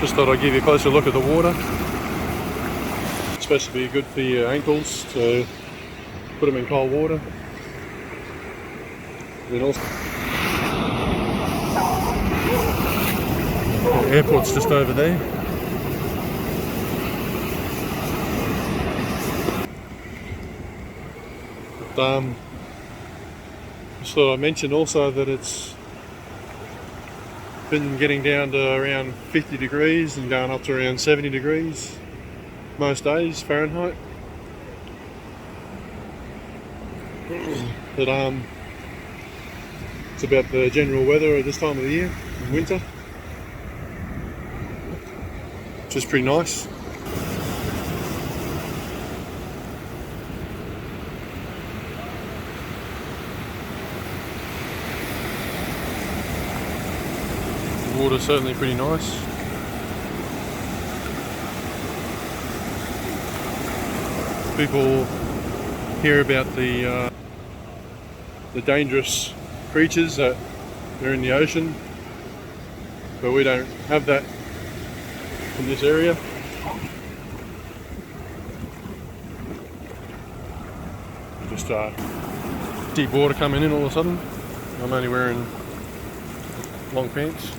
Just thought I'd give you a closer look at the water. It's supposed to be good for your ankles to put them in cold water. Then also, the airport's just over there. But, just thought I'd mention also that it's been getting down to around 50 degrees and going up to around 70 degrees most days, Fahrenheit. But it's about the general weather at this time of the year, in winter, which is pretty nice. The water's certainly pretty nice. People hear about the dangerous creatures that are in the ocean, but we don't have that in this area. Just deep water coming in all of a sudden. I'm only wearing long pants.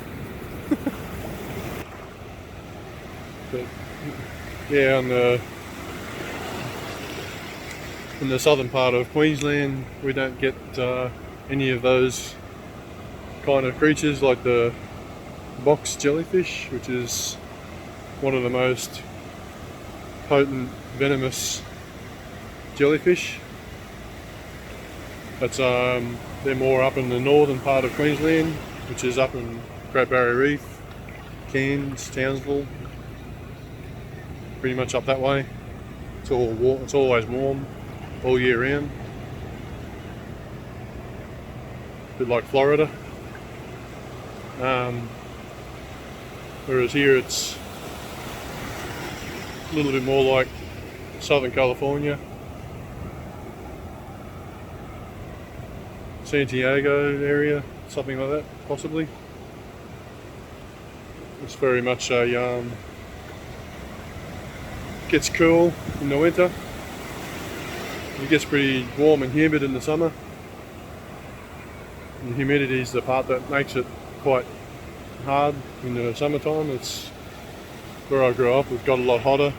But yeah, in the southern part of Queensland, we don't get any of those kind of creatures like the box jellyfish, which is one of the most potent venomous jellyfish. That's they're more up in the northern part of Queensland, which is up in Great Barrier Reef, Cairns, Townsville, pretty much up that way. It's always warm all year round. A bit like Florida. Whereas here it's a little bit more like Southern California, Santiago area, something like that, possibly. It's very much a gets cool in the winter. It gets pretty warm and humid in the summer. And the humidity is the part that makes it quite hard in the summertime. It's where I grew up. It got a lot hotter,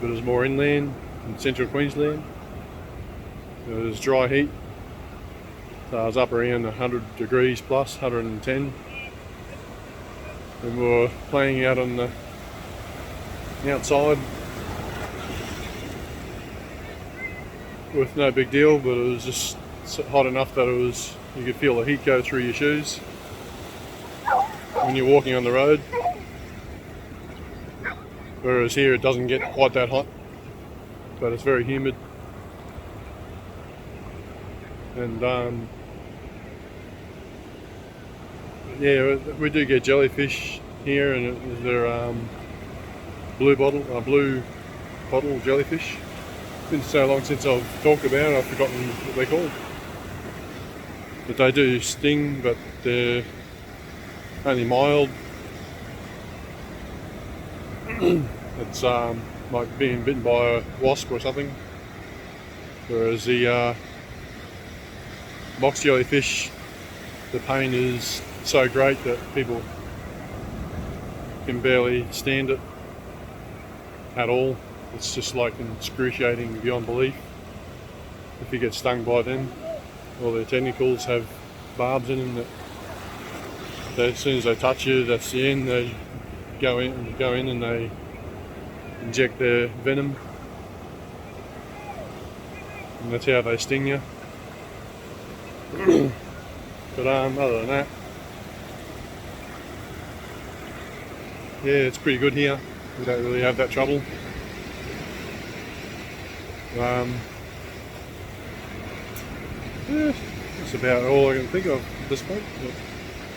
but it was more inland in central Queensland. It was dry heat. So I was up around 100 degrees plus, 110. And we were playing out on the outside with no big deal, but it was just hot enough that you could feel the heat go through your shoes when you're walking on the road. Whereas here it doesn't get quite that hot, but it's very humid. And yeah, we do get jellyfish here, and they're blue bottle jellyfish. It's been so long since I've talked about it, I've forgotten what they're called. But they do sting, but they're only mild. It's like being bitten by a wasp or something. Whereas the box jellyfish, the pain is so great that people can barely stand it at all. It's just like excruciating beyond belief if you get stung by them. All their tentacles have barbs in them that as soon as they touch you, that's the end. They go in and they inject their venom, and that's how they sting you. But other than that, yeah, it's pretty good here. We don't really have that trouble. Yeah, that's about all I can think of at this point. But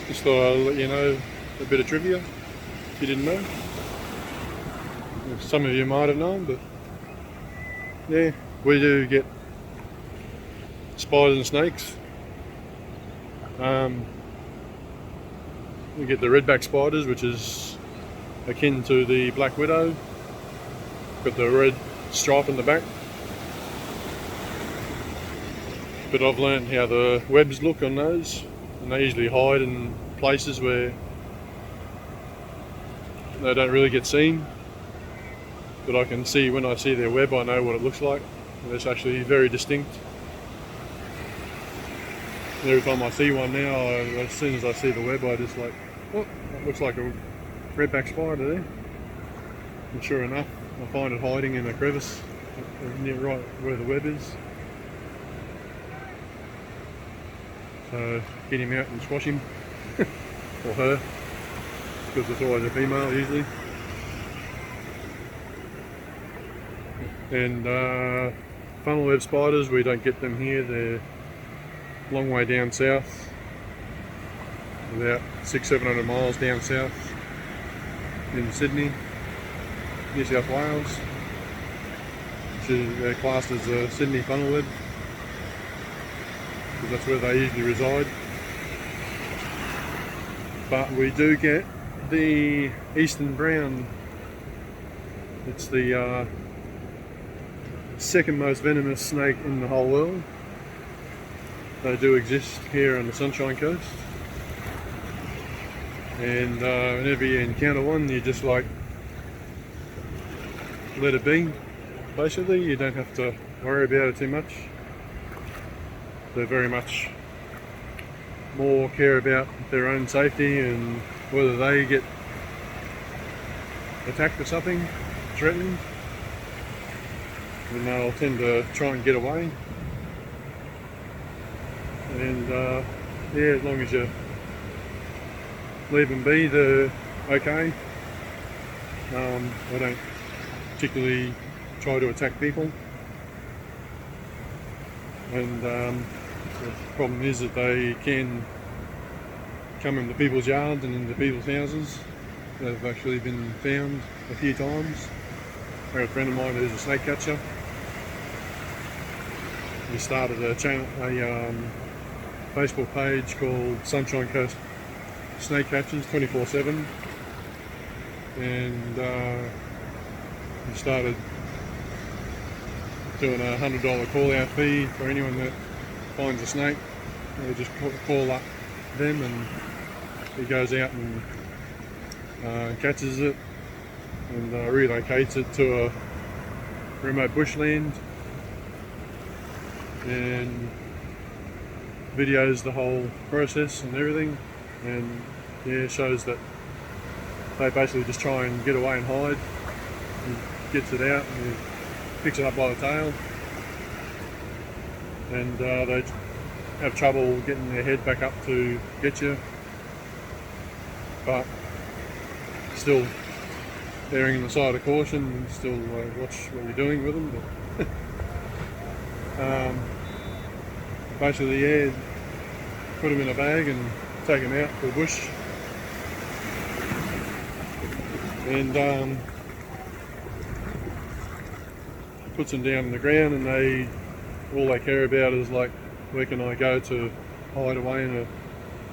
just thought I'd let you know a bit of trivia if you didn't know. Some of you might have known, but yeah, we do get spiders and snakes. We get the redback spiders, which is akin to the black widow. Got the red stripe in the back. But I've learned how the webs look on those, and they usually hide in places where they don't really get seen. But I can see, when I see their web, I know what it looks like. And it's actually very distinct. And every time I see one now, as soon as I see the web, I just like, oh, that looks like a redback spider there. And sure enough, I find it hiding in a crevice near right where the web is. So get him out and squash him, or her, because it's always a female usually. And funnel web spiders, we don't get them here. They're a long way down south, about 600-700 miles down south in Sydney, New South Wales, which is classed as a Sydney funnel web, because that's where they usually reside. But we do get the eastern brown. It's the second most venomous snake in the whole world. They do exist here on the Sunshine Coast, and whenever you encounter one, you just like let it be. Basically, you don't have to worry about it too much. They very much more care about their own safety and whether they get attacked or something, threatened, and they'll tend to try and get away. And yeah, as long as you leave them be, they're okay. They don't particularly try to attack people. And the problem is that they can come into people's yards and into people's houses. They've actually been found a few times. I got a friend of mine who's a snake catcher. He started a channel, Facebook page called Sunshine Coast Snake Catchers 24/7, and he started doing a $100 call out fee for anyone that finds a snake. They just call up them and he goes out and catches it and relocates it to a remote bushland and videos the whole process and everything, and yeah, shows that they basically just try and get away and hide. He gets it out and he picks it up by the tail, and they have trouble getting their head back up to get you, but still erring on the side of caution and still watch what you're doing with them. But basically, yeah, put them in a bag and take them out to the bush, and puts them down on the ground, and all they care about is like, where can I go to hide away in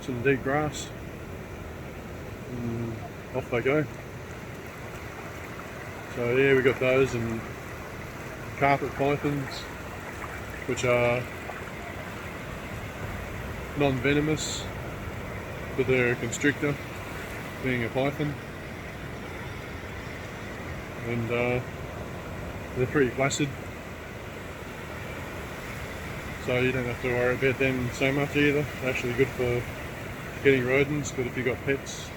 some deep grass, and off they go. So yeah, we got those, and carpet pythons, which are non-venomous, but they're a constrictor, being a python, and they're pretty placid, so you don't have to worry about them so much either. They're actually good for getting rodents, but if you've got pets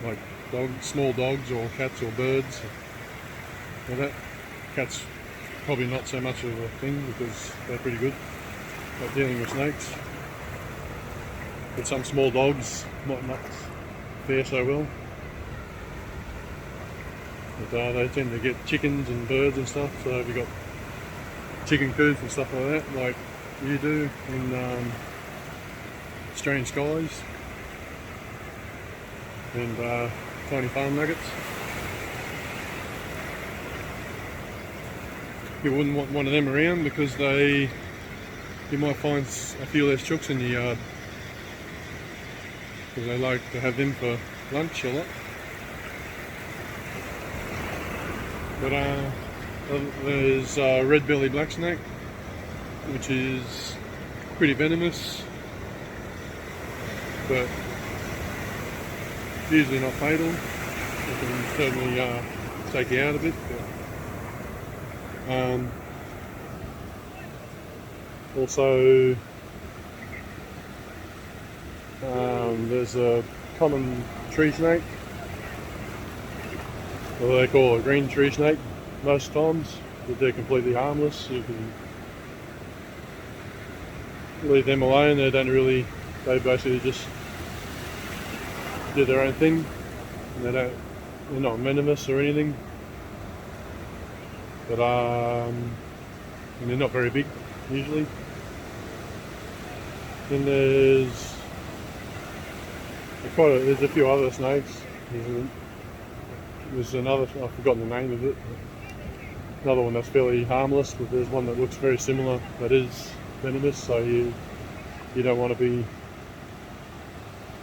like dogs, small dogs or cats or birds, well, that cat's probably not so much of a thing because they're pretty good at dealing with snakes. But some small dogs might not fare so well. But they tend to get chickens and birds and stuff, so if you've got chicken coops and stuff like that, like you do in Strange Skies, and tiny farm nuggets, you wouldn't want one of them around because you might find a few less chooks in your yard, because they like to have them for lunch a lot. But there's red-bellied black snake, which is pretty venomous, but usually not fatal. It can certainly take you out a bit. But, also, there's a common tree snake, or they call it green tree snake most times, but they're completely harmless. You can leave them alone. They basically just do their own thing. And they're not venomous or anything, but and they're not very big usually. Then there's a few other snakes. There's another, I've forgotten the name of it. Another one that's fairly harmless, but there's one that looks very similar that is venomous, so you don't want to be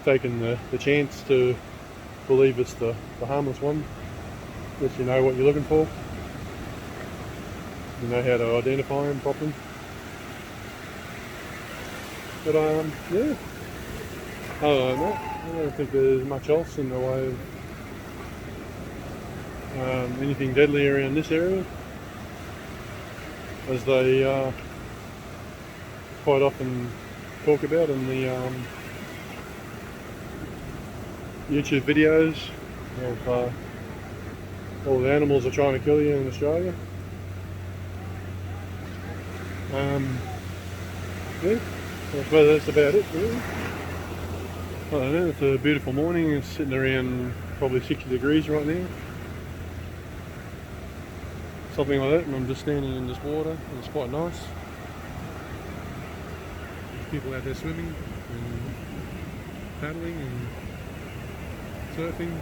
taking the chance to believe it's the harmless one, unless you know what you're looking for. You know how to identify them properly. But yeah, other than that, I don't think there's much else in the way of anything deadly around this area, as they quite often talk about in the YouTube videos of all the animals are trying to kill you in Australia. Yeah, I suppose that's about it really. I don't know, it's a beautiful morning. It's sitting around probably 60 degrees right now, something like that, and I'm just standing in this water and it's quite nice. There's people out there swimming and paddling and surfing.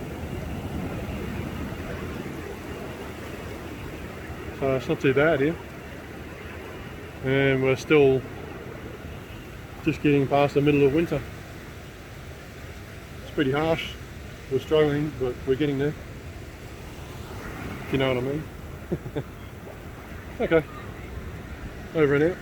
So it's not too bad here. And we're still just getting past the middle of winter. It's pretty harsh. We're struggling, but we're getting there. If you know what I mean. Okay. Over and out.